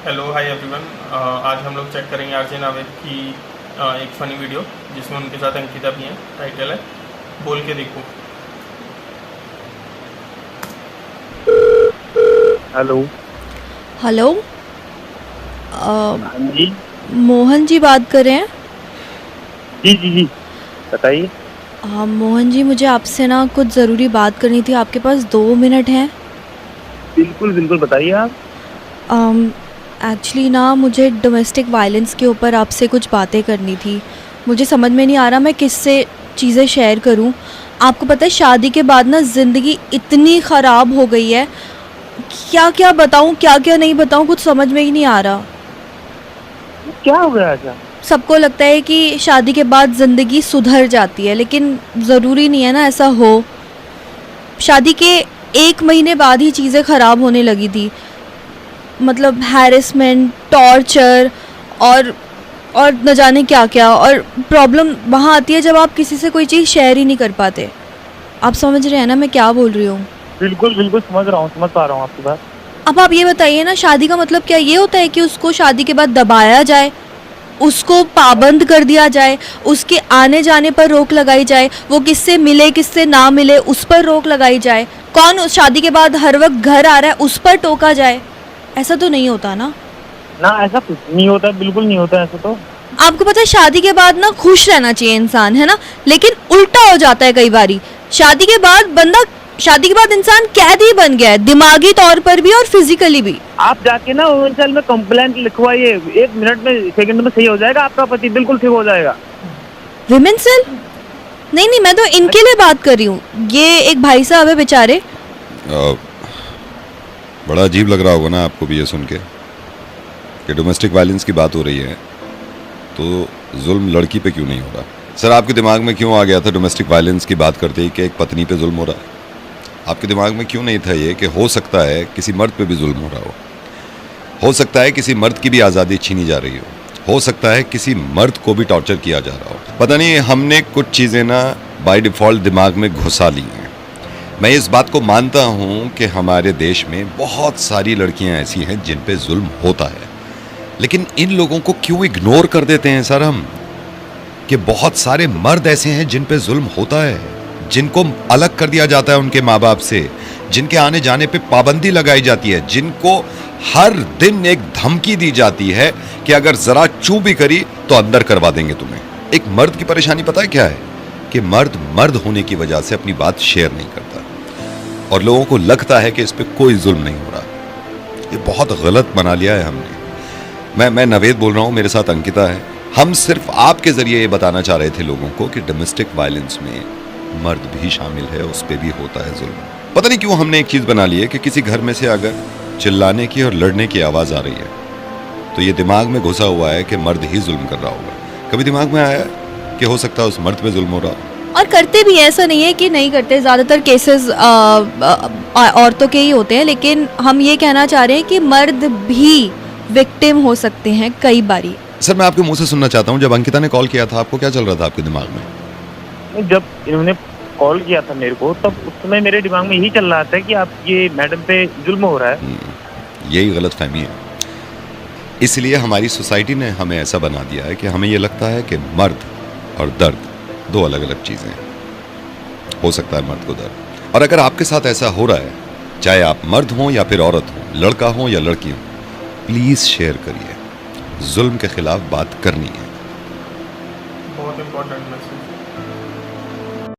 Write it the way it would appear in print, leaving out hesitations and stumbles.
Hello hi everyone. आज हम लोग चेक करेंगे आरजे नावेद की एक फ़नी वीडियो जिसमें उनके साथ अंकिता भी हैं। टाइटल है बोल के देखो। हेलो। हेलो। हाँ जी। मोहन जी बात कर रहे हैं। जी जी जी, बताइए। हाँ मोहन जी, मुझे आपसे ना कुछ ज़रूरी बात करनी थी। आपके पास 2 मिनट हैं? बिल्कुल बिल्कुल, बताइए आप। एक्चुअली ना मुझे डोमेस्टिक वायलेंस के ऊपर आपसे कुछ बातें करनी थी। मुझे समझ में नहीं आ रहा मैं किससे चीज़ें शेयर करूं। आपको पता है शादी के बाद ना ज़िंदगी इतनी ख़राब हो गई है, क्या क्या बताऊं क्या क्या नहीं बताऊं, कुछ समझ में ही नहीं आ रहा। क्या हो गया ऐसा? सबको लगता है कि शादी के बाद ज़िंदगी सुधर जाती है, लेकिन ज़रूरी नहीं है ना ऐसा हो। शादी के 1 महीने बाद ही चीज़ें ख़राब होने लगी थी। मतलब हैरेसमेंट, टॉर्चर और न जाने क्या क्या। और प्रॉब्लम वहाँ आती है जब आप किसी से कोई चीज़ शेयर ही नहीं कर पाते। आप समझ रहे हैं ना मैं क्या बोल रही हूँ? बिल्कुल बिल्कुल, समझ रहा हूँ, समझ पा रहा हूँ आपकी बात। अब आप ये बताइए ना, शादी का मतलब क्या ये होता है कि उसको शादी के बाद दबाया जाए, उसको पाबंद कर दिया जाए, उसके आने जाने पर रोक लगाई जाए, वो किससे मिले किससे ना मिले उस पर रोक लगाई जाए, कौन उस शादी के बाद हर वक्त घर आ रहा है उस पर टोका जाए? ऐसा तो नहीं होता ना। ना, ऐसा कुछ नहीं होता, बिल्कुल नहीं होता ऐसा तो। आपको पता है शादी के बाद ना खुश रहना चाहिए इंसान, है ना, लेकिन उल्टा हो जाता है कई बारी। शादी के बाद इंसान कैदी बन गया है, दिमागी तौर पर भी और फिजिकली भी। आप जाके ना वुमेन सेल में कंप्लेंट लिखवाइए, 1 मिनट में, सेकंड में सही हो जाएगा, आपका पति बिल्कुल ठीक हो जाएगा। Women cell? नहीं नहीं, मैं तो इनके लिए बात कर रही हूँ। ये एक भाई साहब है बेचारे। बड़ा अजीब लग रहा होगा ना आपको भी ये सुन के कि डोमेस्टिक वायलेंस की बात हो रही है, तो जुल्म लड़की पे क्यों नहीं हो रहा? सर, आपके दिमाग में क्यों आ गया था डोमेस्टिक वायलेंस की बात करते ही कि एक पत्नी पे जुल्म हो रहा है? आपके दिमाग में क्यों नहीं था ये कि हो सकता है किसी मर्द पे भी जुल्म हो रहा हो सकता है किसी मर्द की भी आज़ादी छीनी जा रही हो सकता है किसी मर्द को भी टॉर्चर किया जा रहा हो। पता नहीं, हमने कुछ चीज़ें ना बाय डिफ़ॉल्ट दिमाग में घुसा ली हैं। मैं इस बात को मानता हूँ कि हमारे देश में बहुत सारी लड़कियाँ ऐसी हैं जिन पे जुल्म होता है, लेकिन इन लोगों को क्यों इग्नोर कर देते हैं सर हम? कि बहुत सारे मर्द ऐसे हैं जिन पे जुल्म होता है, जिनको अलग कर दिया जाता है उनके माँ बाप से, जिनके आने जाने पे पाबंदी लगाई जाती है, जिनको हर दिन एक धमकी दी जाती है कि अगर जरा चू भी करी तो अंदर करवा देंगे तुम्हें। एक मर्द की परेशानी पता है क्या है? कि मर्द मर्द होने की वजह से अपनी बात शेयर नहीं करता और लोगों को लगता है कि इस पे कोई जुल्म नहीं हो रहा। ये बहुत गलत बना लिया है हमने। मैं नवेद बोल रहा हूँ, मेरे साथ अंकिता है। हम सिर्फ आपके जरिए ये बताना चाह रहे थे लोगों को कि डोमेस्टिक वायलेंस में मर्द भी शामिल है, उस पे भी होता है जुल्म। पता नहीं क्यों हमने एक चीज बना ली है कि किसी घर में से अगर चिल्लाने की और लड़ने की आवाज आ रही है तो ये दिमाग में घुसा हुआ है कि मर्द ही जुल्म कर रहा होगा। कभी दिमाग में आया कि हो सकता है उस मर्द पे जुल्म हो रहा हो? और करते भी हैं, ऐसा नहीं है कि नहीं करते। ज़्यादातर केसेस औरतों के ही होते हैं, लेकिन हम ये कहना चाह रहे हैं कि मर्द भी विक्टिम हो सकते हैं कई बारी। सर, मैं आपके मुंह से सुनना चाहता हूँ, जब अंकिता ने कॉल किया था आपको क्या चल रहा था आपके दिमाग में? जब इन्होंने कॉल किया था मेरे को, तब उस समय मेरे दिमाग में यही चल रहा था कि आप ये मैडम पे जुल्म हो रहा है। यही गलत फहमी है। इसलिए हमारी सोसाइटी ने हमें ऐसा बना दिया है कि हमें ये लगता है कि मर्द और दर्द दो अलग अलग चीज़ें हैं। हो सकता है मर्द को दर्द, और अगर आपके साथ ऐसा हो रहा है, चाहे आप मर्द हों या फिर औरत हो, लड़का हो या लड़की हो, प्लीज़ शेयर करिए। जुल्म के खिलाफ बात करनी है। बहुत इंपॉर्टेंट मैसेज।